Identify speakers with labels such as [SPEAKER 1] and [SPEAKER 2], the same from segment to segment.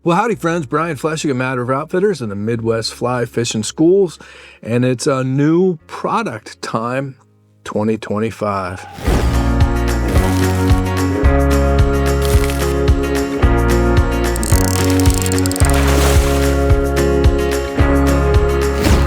[SPEAKER 1] Well, howdy friends, Brian Flechsig of Mad River Outfitters and the Midwest Fly Fishing Schools, and it's a new product time 2025.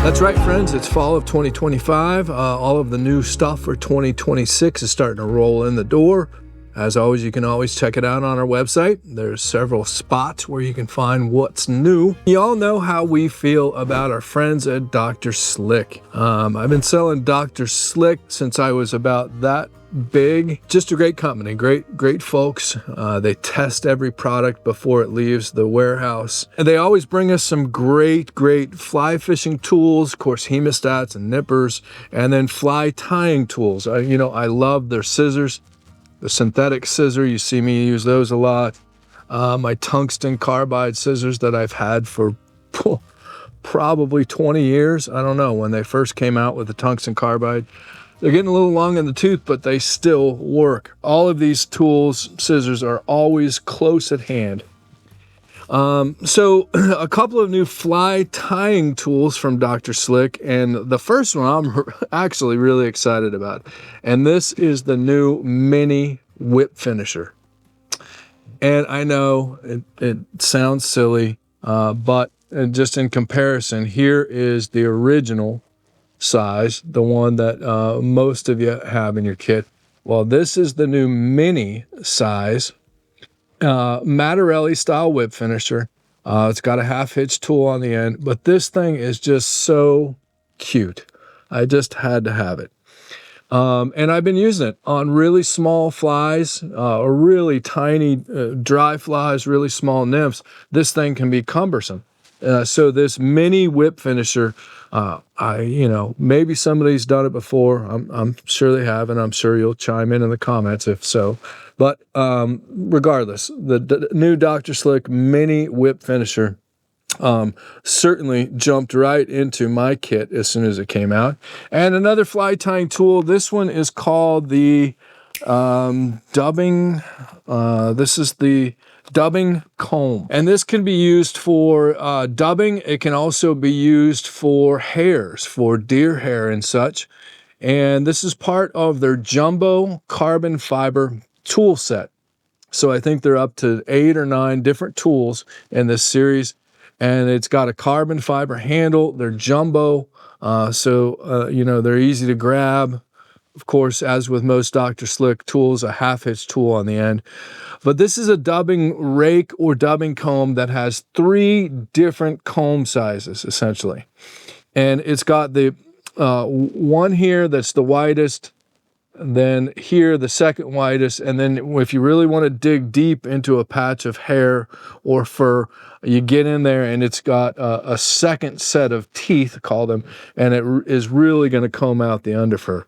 [SPEAKER 1] That's right, friends. It's fall of 2025. All of the new stuff for 2026 is starting to roll in the door. As always, you can always check it out on our website. There's several spots where you can find what's new. You all know how we feel about our friends at Dr. Slick. I've been selling Dr. Slick since I was about that big. Just a great company, great folks. They test every product before it leaves the warehouse. And they always bring us some great fly fishing tools, of course, hemostats and nippers, and then fly tying tools. I love their scissors. The synthetic scissor, you see me use those a lot. My tungsten carbide scissors that I've had for probably 20 years. I don't know, when they first came out with the tungsten carbide. They're getting a little long in the tooth, but they still work. All of these tools, scissors, are always close at hand. So a couple of new fly tying tools from Dr. Slick, and the first one I'm actually really excited about, and this is the new mini whip finisher. And I know it sounds silly, but just in comparison, here is the original size, the one that most of you have in your kit. Well, this is the new mini size Mattarelli style whip finisher. It's got a half hitch tool on the end, but this thing is just so cute. I just had to have it. And I've been using it on really small flies, or really tiny dry flies, really small nymphs. This thing can be cumbersome. So this mini whip finisher, maybe somebody's done it before. I'm sure they have, and I'm sure you'll chime in the comments if so. But regardless, the new Dr. Slick mini whip finisher certainly jumped right into my kit as soon as it came out. And another fly tying tool. This one is called the dubbing. This is the dubbing comb, and this can be used for dubbing. It can also be used for hairs, for deer hair and such. And this is part of their jumbo carbon fiber tool set. So I think they're up to 8 or 9 different tools in this series, and it's got a carbon fiber handle. They're jumbo, so they're easy to grab. Of course, as with most Dr. Slick tools, a half hitch tool on the end. But this is a dubbing rake or dubbing comb that has 3 different comb sizes, essentially. And it's got the one here that's the widest, then here the second widest, and then if you really want to dig deep into a patch of hair or fur, you get in there and it's got a second set of teeth, call them, and it is really going to comb out the underfur.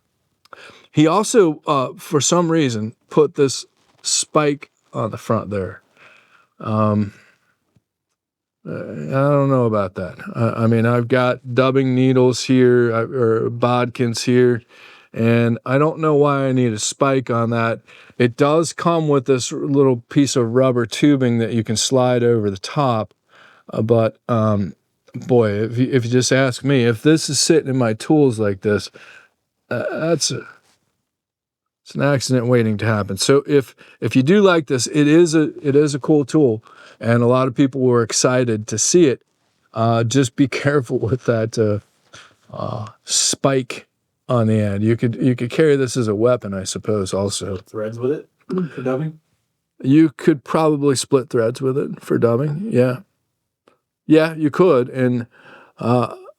[SPEAKER 1] He also, for some reason, put this spike on the front there. I don't know about that. I mean, I've got dubbing needles here, or bodkins here, and I don't know why I need a spike on that. It does come with this little piece of rubber tubing that you can slide over the top, but boy, if you just ask me, if this is sitting in my tools like this, it's an accident waiting to happen. So if you do like this, it is a cool tool, and a lot of people were excited to see it. Just be careful with that spike on the end. You could carry this as a weapon, I suppose. Also,
[SPEAKER 2] threads with it for dubbing.
[SPEAKER 1] You could probably split threads with it for dubbing. Yeah, you could, and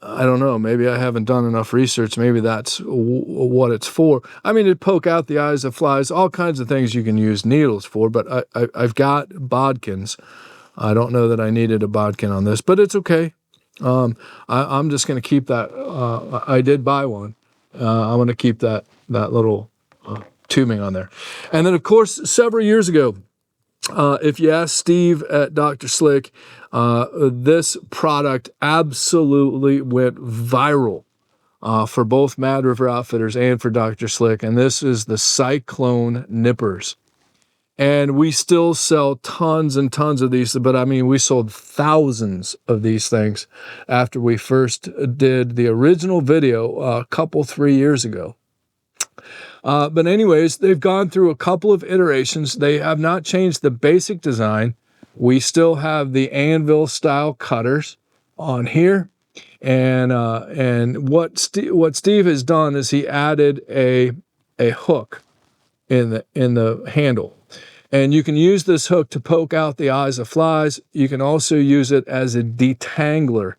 [SPEAKER 1] I don't know, maybe I haven't done enough research. Maybe that's what it's for. I mean, it'd poke out the eyes of flies, all kinds of things you can use needles for, but I've got bodkins. I don't know that I needed a bodkin on this, but it's okay. I'm just going to keep that. I did buy one. I'm going to keep that little tubing on there. And then, of course, several years ago, if you ask Steve at Dr. Slick, this product absolutely went viral for both Mad River Outfitters and for Dr. Slick, and this is the Cyclone Nippers. And we still sell tons and tons of these, but I mean, we sold thousands of these things after we first did the original video a couple, 3 years ago. But anyways, they've gone through a couple of iterations. They have not changed the basic design. We still have the anvil style cutters on here. And what Steve has done is he added a hook in the handle. And you can use this hook to poke out the eyes of flies. You can also use it as a detangler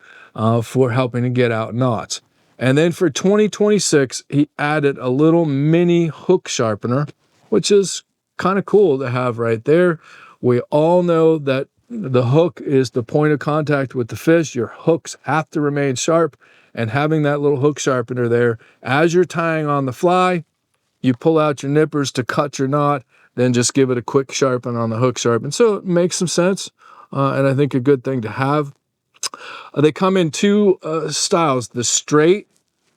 [SPEAKER 1] for helping to get out knots. And then for 2026, he added a little mini hook sharpener, which is kind of cool to have right there. We all know that the hook is the point of contact with the fish. Your hooks have to remain sharp, and having that little hook sharpener there as you're tying on the fly, you pull out your nippers to cut your knot, then just give it a quick sharpen on the hook sharpen. So it makes some sense, and I think a good thing to have. They come in two styles, the straight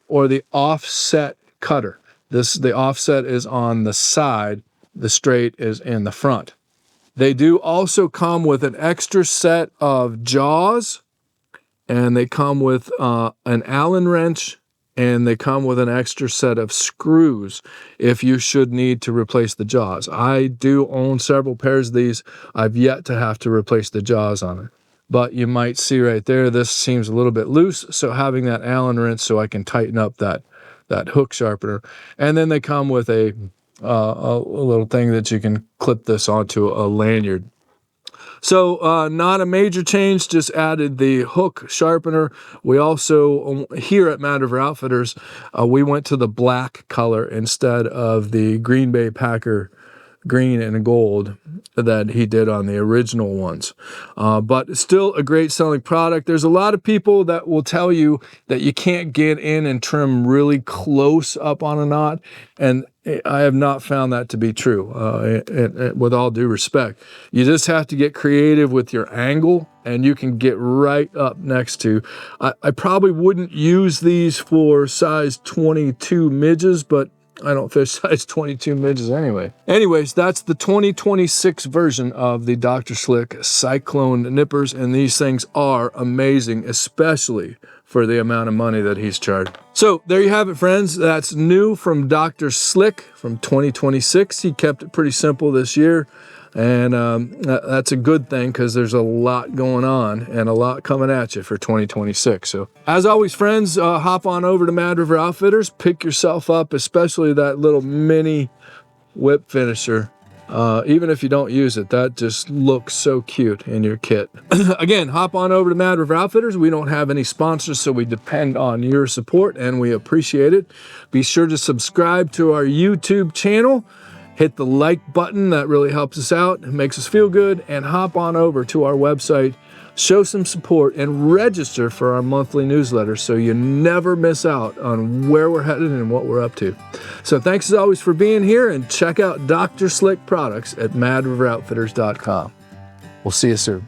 [SPEAKER 1] or the offset cutter. The offset is on the side, the straight is in the front. They do also come with an extra set of jaws, and they come with an Allen wrench, and they come with an extra set of screws if you should need to replace the jaws. I do own several pairs of these. I've yet to have to replace the jaws on it. But you might see right there, this seems a little bit loose, so having that Allen wrench so I can tighten up that hook sharpener. And then they come with a little thing that you can clip this onto a lanyard. So not a major change, just added the hook sharpener. We also, here at Mad River Outfitters, we went to the black color instead of the Green Bay Packer green and gold that he did on the original ones. But still a great selling product. There's a lot of people that will tell you that you can't get in and trim really close up on a knot, and I have not found that to be true, with all due respect. You just have to get creative with your angle, and you can get right up next to. I probably wouldn't use these for size 22 midges, but I don't fish size 22 midges anyway. Anyways, that's the 2026 version of the Dr. Slick Cyclone nippers, and these things are amazing, especially for the amount of money that he's charged. So there you have it, friends. That's new from Dr. Slick from 2026. He kept it pretty simple this year, and that's a good thing because there's a lot going on and a lot coming at you for 2026. So as always, friends, hop on over to Mad River Outfitters, pick yourself up, especially that little mini whip finisher. Even if you don't use it, that just looks so cute in your kit. Again, hop on over to Mad River Outfitters. We don't have any sponsors, so we depend on your support, and we appreciate it. Be sure to subscribe to our YouTube channel. Hit the like button. That really helps us out. It makes us feel good. And hop on over to our website, show some support, and register for our monthly newsletter so you never miss out on where we're headed and what we're up to. So thanks as always for being here, and check out Dr. Slick products at madriveroutfitters.com. We'll see you soon.